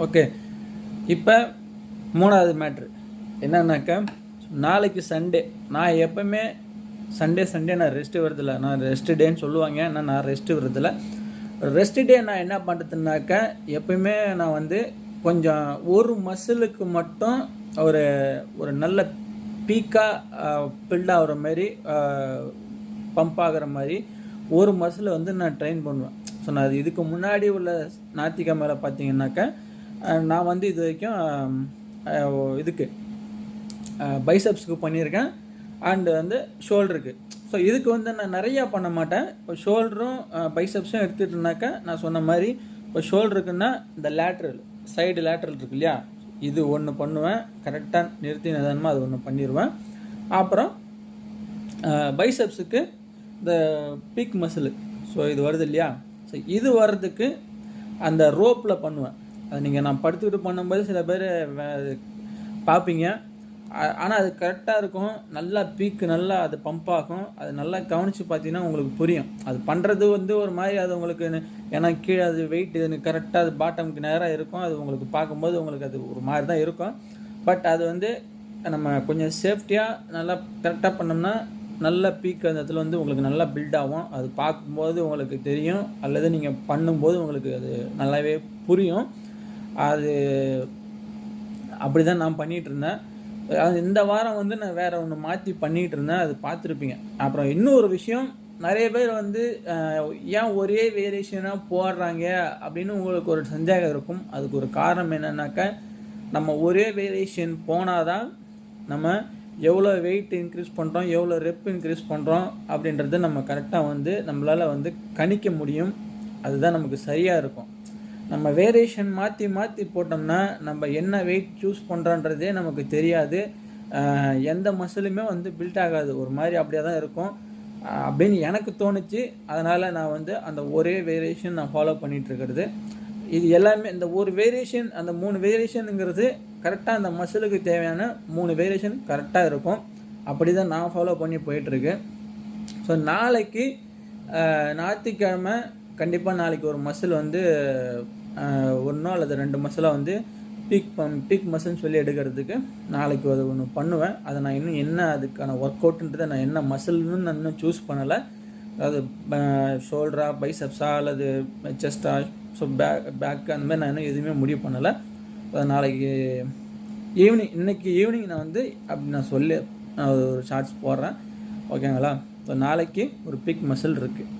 Okay. இப்போ 3வது matter என்னன்னாக்கா, நாளைக்கு சண்டே. நான் எப்பவுமே சண்டே நான் ரெஸ்ட்டு வரதில்ல. நான் ரெஸ்ட் டேன்னு சொல்லுவாங்க. ஆனால் நான் ரெஸ்ட்டு வரதில்ல. ரெஸ்ட் டே நான் என்ன பண்ணுறதுனாக்கா, எப்பயுமே நான் வந்து கொஞ்சம் ஒரு மசிலுக்கு மட்டும் ஒரு ஒரு நல்ல பீக்காக பில்ட் ஆகிற மாதிரி, பம்ப் ஆகிற மாதிரி ஒரு மசிலை வந்து நான் ட்ரெயின் பண்ணுவேன். ஸோ நான் அது இதுக்கு முன்னாடி உள்ள ஞாயிற்றுக்கிழமையில பார்த்தீங்கன்னாக்கா, நான் வந்து இது வரைக்கும் இதுக்கு பைசப்ஸுக்கு பண்ணியிருக்கேன். அண்டு வந்து ஷோல்டருக்கு. ஸோ இதுக்கு வந்து நான் நிறையா பண்ண மாட்டேன். இப்போ ஷோல்டரும் பைசப்ஸும் எடுத்துகிட்டேனாக்கா, நான் சொன்ன மாதிரி இப்போ ஷோல்டருக்குன்னா இந்த லேட்ரல் சைடு லேட்ரல் இருக்கு இல்லையா, இது ஒன்று பண்ணுவேன். கரெக்டாக நிறுத்தி நிதானமாக அது ஒன்று பண்ணிடுவேன். அப்புறம் பைசப்ஸுக்கு இந்த பீக் மசிலு, ஸோ இது வருது இல்லையா, ஸோ இது வர்றதுக்கு அந்த ரோப்பில் பண்ணுவேன். அது நீங்கள் நான் படுத்துக்கிட்டு பண்ணும்போது சில பேர் பார்ப்பீங்க. ஆனால் அது கரெக்டாக இருக்கும். நல்லா பீக்கு நல்லா அது பம்ப் ஆகும். அது நல்லா கவனித்து பார்த்தீங்கன்னா உங்களுக்கு புரியும். அது பண்ணுறது வந்து ஒரு மாதிரி அது உங்களுக்கு, ஏன்னா கீழே அது வெயிட் இது கரெக்டாக அது பாட்டமுக்கு நேராக இருக்கும். அது உங்களுக்கு பார்க்கும்போது உங்களுக்கு அது ஒரு மாதிரி தான் இருக்கும். பட் அது வந்து நம்ம கொஞ்சம் சேஃப்டியாக நல்லா கரெக்டாக பண்ணோம்னா நல்ல பீக் அந்த இடத்துல வந்து உங்களுக்கு நல்லா பில்ட் ஆகும். அது பார்க்கும்போது உங்களுக்கு தெரியும், அல்லது நீங்கள் பண்ணும்போது உங்களுக்கு அது நல்லாவே புரியும். அது அப்படி தான் நான் பண்ணிகிட்ருந்தேன். அது இந்த வாரம் வந்து நான் வேறு ஒன்று மாற்றி பண்ணிகிட்டு இருந்தேன். அது பார்த்துருப்பீங்க. அப்புறம் இன்னொரு விஷயம், நிறைய பேர் வந்து ஏன் ஒரே வேரியேஷனாக போடுறாங்க அப்படின்னு உங்களுக்கு ஒரு சந்தேகம் இருக்கும். அதுக்கு ஒரு காரணம் என்னன்னாக்கா, நம்ம ஒரே வேரியேஷன் போனால் தான் நம்ம எவ்வளோ வெயிட் இன்க்ரீஸ் பண்ணுறோம், எவ்வளோ ரெப் இன்க்ரீஸ் பண்ணுறோம் அப்படின்றத நம்ம கரெக்டாக வந்து நம்மளால் வந்து கணிக்க முடியும். அதுதான் நமக்கு சரியாக இருக்கும். நம்ம வேரியேஷன் மாற்றி போட்டோம்னா நம்ம என்ன வெயிட் சூஸ் பண்ணுறோன்றதே நமக்கு தெரியாது. எந்த மசிலுமே வந்து பில்ட் ஆகாது, ஒரு மாதிரி அப்படியே தான் இருக்கும் அப்படின்னு எனக்கு தோணுச்சு. அதனால் நான் வந்து அந்த ஒரே வேரியேஷன் நான் ஃபாலோ பண்ணிகிட்ருக்கிறது. இது எல்லாமே இந்த ஒரு வேரியேஷன், அந்த 3 வேரியேஷனுங்கிறது கரெக்டாக அந்த மசிலுக்கு தேவையான 3 வேரியேஷன் கரெக்டாக இருக்கும். அப்படி தான் நான் ஃபாலோ பண்ணி போயிட்டுருக்கு. ஸோ நாளைக்கு ஞாயிற்றுக்கிழமை கண்டிப்பாக நாளைக்கு ஒரு மசில் வந்து 1 அல்லது 2 மசிலாக வந்து பீக் மசில்னு சொல்லி எடுக்கிறதுக்கு நாளைக்கு அது ஒன்று பண்ணுவேன். அதை நான் இன்னும் என்ன அதுக்கான ஒர்க் அவுட்டுன்றதை நான் என்ன மசில்னு நான் இன்னும் சூஸ் பண்ணலை. அதாவது ஷோல்டரா, பைசப்ஸா அல்லது செஸ்டா, ஸோ பேக் அந்த மாதிரி நான் இன்னும் எதுவுமே முடிவு பண்ணலை. நாளைக்கு இன்னைக்கு ஈவினிங் நான் வந்து அப்படி நான் சொல்லி நான் ஒரு ஷார்ட்ஸ் போடுறேன். ஓகேங்களா? ஸோ நாளைக்கு ஒரு பீக் மசில் இருக்குது.